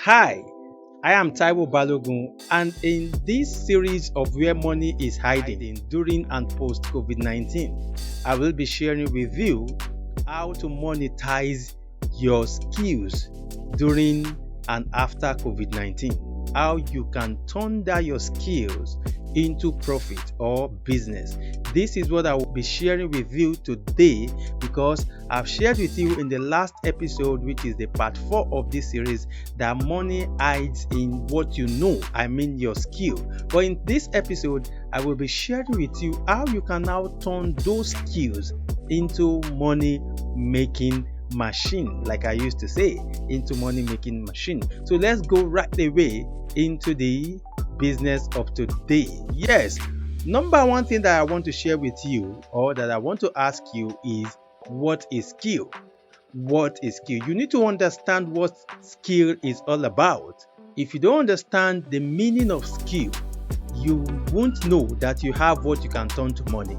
Hi, I am Taiwo Balogun, and in this series of Where Money is Hiding during and post COVID 19, I will be sharing with you how to monetize your skills during and after COVID 19. How you can turn down your skills into profit or business. This is what I will be sharing with you today because I've shared with you in the last episode, which is the part 4 of this series, that money hides in what you know, I mean your skill. But in this episode, I will be sharing with you how you can now turn those skills into money making machine, like I used to say, into money making machine. So let's go right away into the business of today. Yes, number one thing that I want to share with you, or that I want to ask you, is what is skill? What is skill? You need to understand what skill is all about. If you don't understand the meaning of skill, you won't know that you have what you can turn to money.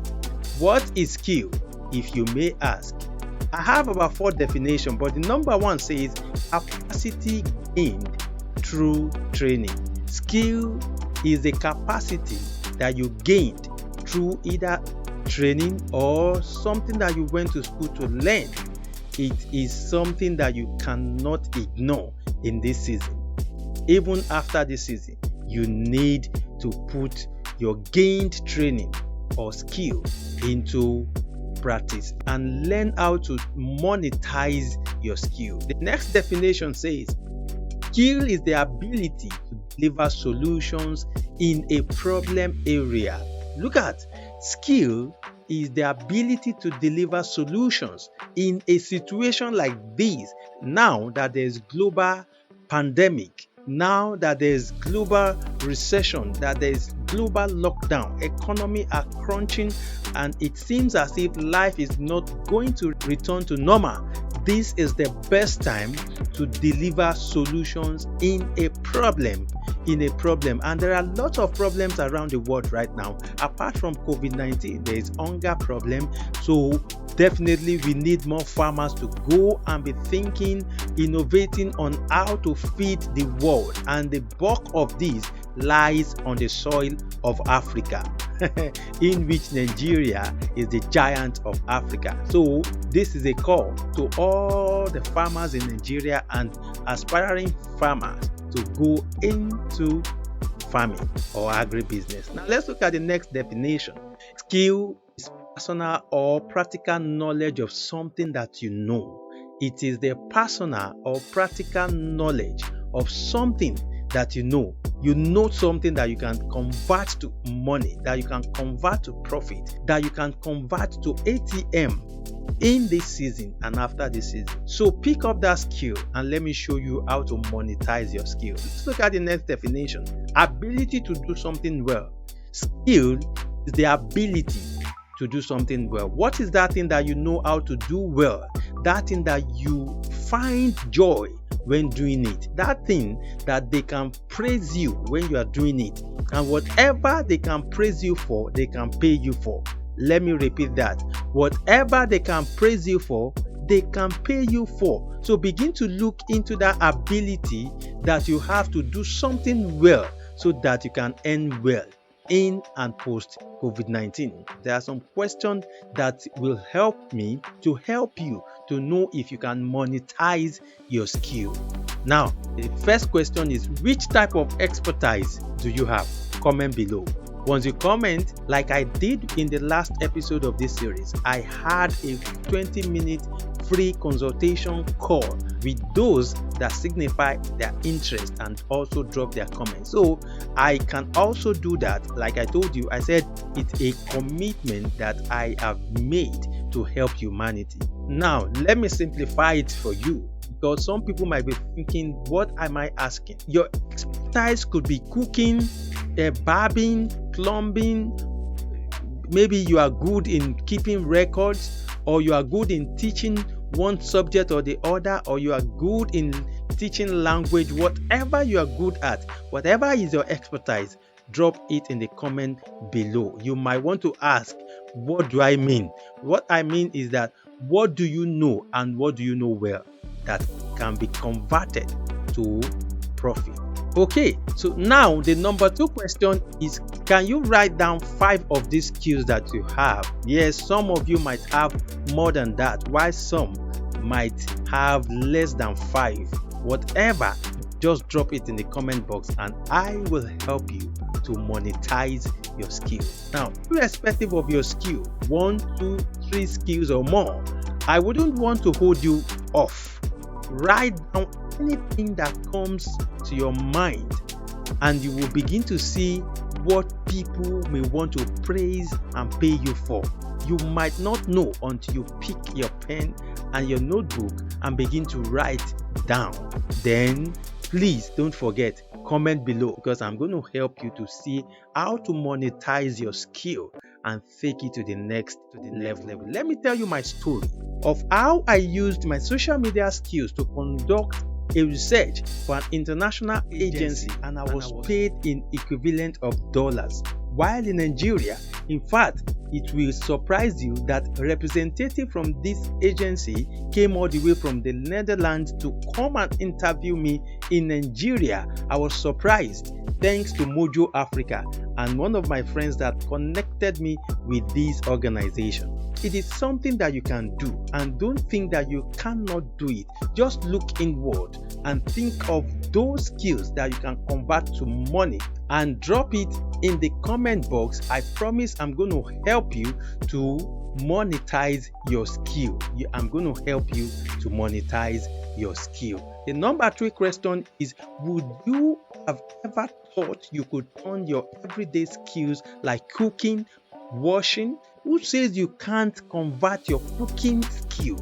What is skill, if you may ask? I have about 4 definitions, but the number one says capacity gained through training. Skill is a capacity that you gained through either training or something that you went to school to learn. It is something that you cannot ignore in this season. Even after this season, you need to put your gained training or skill into practice and learn how to monetize your skill. The next definition says skill is the ability to deliver solutions in a problem area. Look at, skill is the ability to deliver solutions in a situation like this. Now that there's global pandemic, now that there's global recession, that there's global lockdown, economy are crunching, and it seems as if life is not going to return to normal. This is the best time to deliver solutions in a problem. And there are lots of problems around the world right now. Apart from COVID-19, there is hunger problem. So definitely we need more farmers to go and be thinking, innovating on how to feed the world. And the bulk of this lies on the soil of Africa, in which Nigeria is the giant of Africa. So this is a call to all the farmers in Nigeria and aspiring farmers to go into farming or agribusiness. Now let's look at the next definition. Skill is personal or practical knowledge of something that you know. It is the personal or practical knowledge of something that you know. You know something that you can convert to money, that you can convert to profit, that you can convert to ATM in this season and after this season. So pick up that skill and let me show you how to monetize your skill. Let's look at the next definition. Ability to do something well. Skill is the ability to do something well. What is that thing that you know how to do well? That thing that you find joy when doing it, that thing that they can praise you when you are doing it, and whatever they can praise you for, they can pay you for. Let me repeat that. Whatever they can praise you for, they can pay you for. So begin to look into that ability that you have to do something well so that you can earn well in and post COVID-19. There are some questions that will help me to help you to know if you can monetize your skill. Now, the first question is, which type of expertise do you have? Comment below. Once you comment, like I did in the last episode of this series, I had a 20-minute free consultation call with those that signify their interest and also drop their comments. So I can also do that. Like I told you, I said it's a commitment that I have made to help humanity. Now, let me simplify it for you, because some people might be thinking, what am I asking? Your expertise could be cooking, barbing, plumbing. Maybe you are good in keeping records, or you are good in teaching one subject or the other, or you are good in teaching language. Whatever you are good at, whatever is your expertise, drop it in the comment below. You might want to ask, what do I mean? What I mean is that, what do you know and what do you know well that can be converted to profit. Okay, so now the number 2 question is, can you write down 5 of these skills that you have? Yes, some of you might have more than that, while some might have less than 5. Whatever, just drop it in the comment box and I will help you to monetize your skill. Now, irrespective of your skill, 1, 2, 3 skills or more, I wouldn't want to hold you off. Write down anything that comes to your mind and you will begin to see what people may want to praise and pay you for. You might not know until you pick your pen and your notebook and begin to write down. Then please don't forget, comment below, because I'm going to help you to see how to monetize your skill and take it to the next level. Let me tell you my story of how I used my social media skills to conduct a research for an international agency, and I was paid in equivalent of dollars. While in Nigeria, in fact, it will surprise you that a representative from this agency came all the way from the Netherlands to come and interview me in Nigeria. I was surprised, thanks to Mojo Africa and one of my friends that connected me with this organization. It is something that you can do, and don't think that you cannot do it. Just look inward and think of those skills that you can convert to money and drop it in the comment box. I promise I'm going to help you to monetize your skill. I'm going to help you to monetize your skill. The number 3 question is, would you have ever thought you could turn your everyday skills like cooking, washing? Who says you can't convert your cooking skill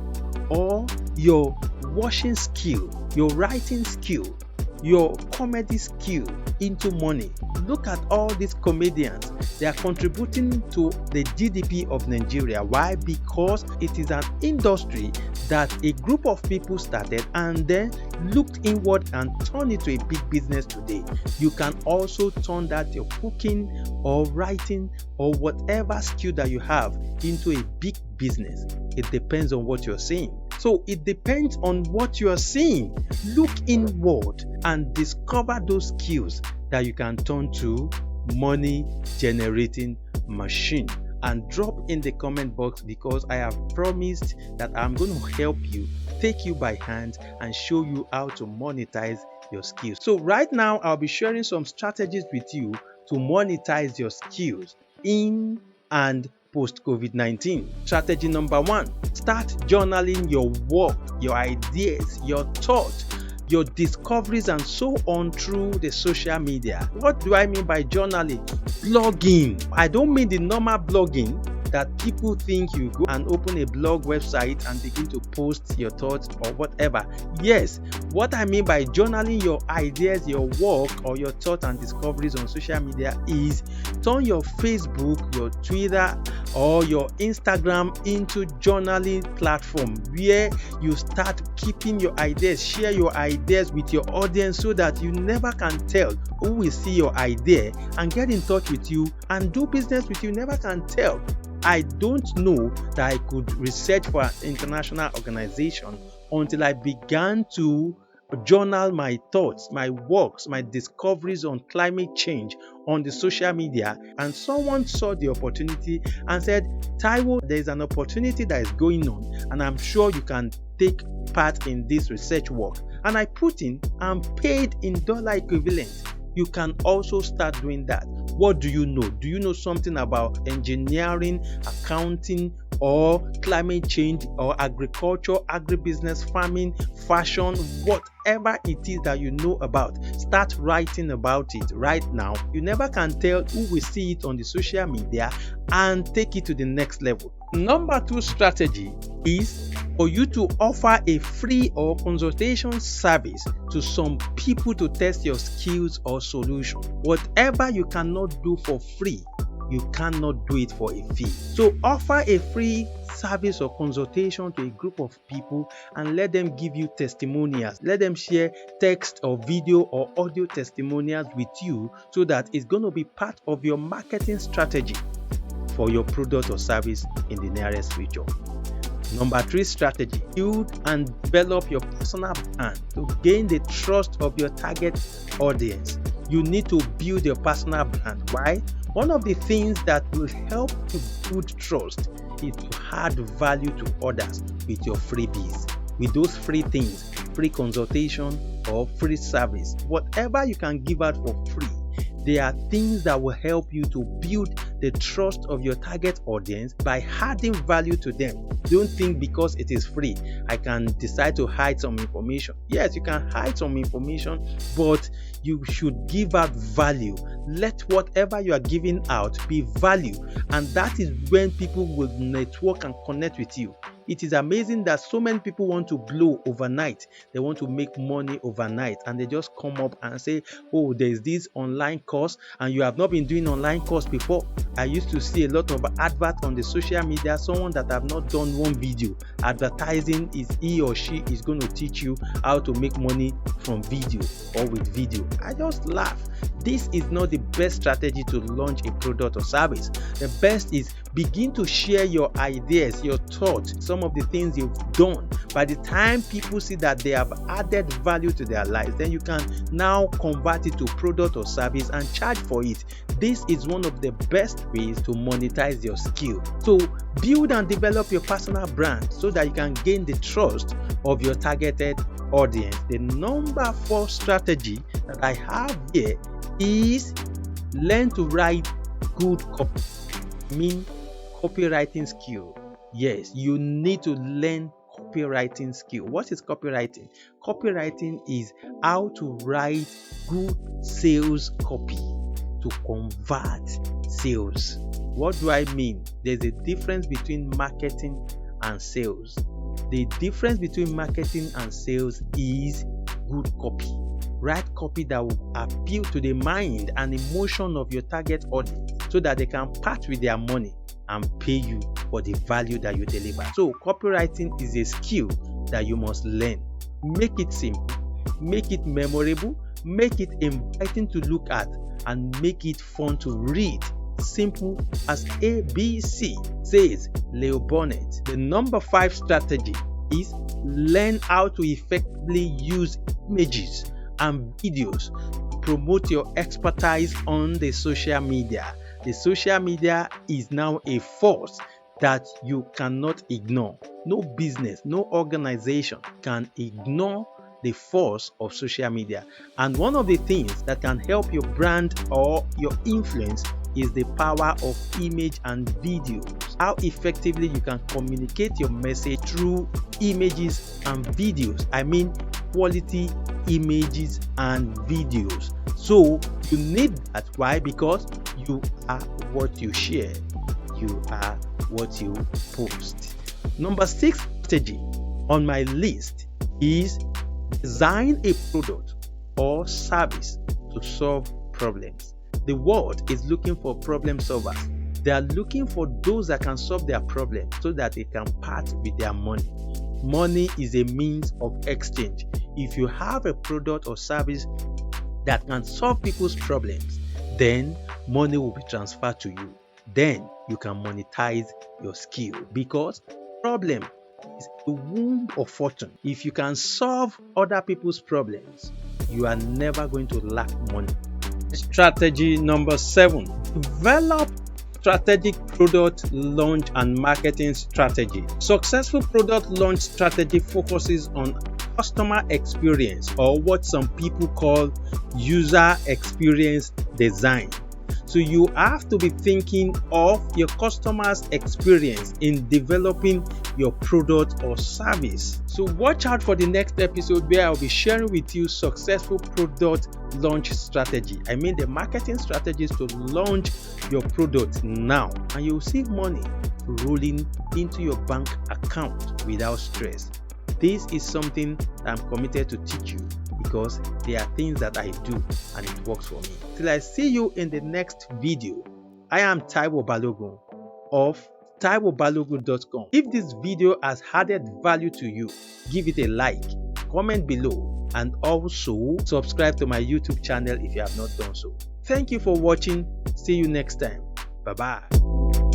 or your washing skill, your writing skill, your comedy skill into money? Look at all these comedians. They are contributing to the GDP of Nigeria. Why? Because it is an industry that a group of people started and then looked inward and turned it to a big business today. You can also turn that, your cooking or writing or whatever skill that you have, into a big business. It depends on what you're saying. So it depends on what you are seeing. Look inward and discover those skills that you can turn to money generating machine, and drop in the comment box, because I have promised that I'm going to help you, take you by hand and show you how to monetize your skills. So right now I'll be sharing some strategies with you to monetize your skills in and post COVID-19. Strategy number 1, start journaling your work, your ideas, your thoughts, your discoveries and so on through the social media. What do I mean by journaling? Blogging. I don't mean the normal blogging that people think you go and open a blog website and begin to post your thoughts or whatever. Yes, what I mean by journaling your ideas, your work or your thoughts and discoveries on social media is turn your Facebook, your Twitter or your Instagram into journaling platform where you start keeping your ideas, share your ideas with your audience so that you never can tell who will see your idea and get in touch with you and do business with you. Never can tell. I don't know that I could research for an international organization until I began to journal my thoughts, my works, my discoveries on climate change on the social media, and someone saw the opportunity and said, Taiwo, there is an opportunity that is going on and I'm sure you can take part in this research work. And I put in, I'm paid in dollar equivalent. You can also start doing that. What do you know? Do you know something about engineering, accounting, or climate change, or agriculture, agribusiness, farming, fashion, whatever it is that you know about? Start writing about it right now. You never can tell who will see it on the social media and take it to the next level. Number 2 strategy is for you to offer a free or consultation service to some people to test your skills or solution. Whatever you cannot do for free, you cannot do it for a fee. So offer a free service or consultation to a group of people and let them give you testimonials. Let them share text or video or audio testimonials with you so that it's going to be part of your marketing strategy for your product or service in the nearest future. Number 3 strategy: build and develop your personal brand to gain the trust of your target audience. You need to build your personal brand. Why? One of the things that will help to build trust is to add value to others with your freebies, with those free things, free consultation or free service. Whatever you can give out for free, there are things that will help you to build the trust of your target audience by adding value to them. Don't think because it is free, I can decide to hide some information. Yes, you can hide some information, but you should give out value. Let whatever you are giving out be value, and that is when people will network and connect with you. It is amazing that so many people want to blow overnight. They want to make money overnight, and they just come up and say, oh, there's this online course, and you have not been doing online course before. I used to see a lot of advert on the social media, someone that have not done one video advertising is he or she is going to teach you how to make money from video or with video. I just laugh. This is not the best strategy to launch a product or service. The best is begin to share your ideas, your thoughts, some of the things you've done. By the time people see that they have added value to their lives, then you can now convert it to product or service and charge for it. This is one of the best ways to monetize your skill. So build and develop your personal brand so that you can gain the trust of your targeted audience. The number 4 strategy that I have here is learn to write good copy. Copywriting skill. Yes, you need to learn copywriting skill. What is copywriting? Copywriting is how to write good sales copy to convert sales. What do I mean? There's a difference between marketing and sales. The difference between marketing and sales is good copy. Write copy that will appeal to the mind and emotion of your target audience so that they can part with their money and pay you for the value that you deliver. So copywriting is a skill that you must learn. Make it simple, make it memorable, make it inviting to look at, and make it fun to read. Simple as ABC, says Leo Bonnet. The number 5 strategy is learn how to effectively use images and videos to promote your expertise on the social media. The social media is now a force that you cannot ignore. No business, no organization can ignore the force of social media. And one of the things that can help your brand or your influence is the power of image and videos. How effectively you can communicate your message through images and videos. I mean quality images and videos. So you need that. Why? Because you are what you share. You are what you post. Number 6 strategy on my list is design a product or service to solve problems. The world is looking for problem solvers. They are looking for those that can solve their problem so that they can part with their money. Money is a means of exchange. If you have a product or service that can solve people's problems, then money will be transferred to you. Then you can monetize your skill, because problem is the womb of fortune. If you can solve other people's problems, you are never going to lack money. Strategy number 7, develop strategic product launch and marketing strategy. Successful product launch strategy focuses on customer experience, or what some people call user experience design. So you have to be thinking of your customer's experience in developing your product or service. So watch out for the next episode where I'll be sharing with you successful product launch strategy. I mean the marketing strategies to launch your product now, and you'll see money rolling into your bank account without stress. This is something that I'm committed to teach you, because there are things that I do and it works for me. Till I see you in the next video, I am Taiwo Balogun of TaiwoBalogun.com. If this video has added value to you, give it a like, comment below, and also subscribe to my YouTube channel if you have not done so. Thank you for watching. See you next time. Bye-bye.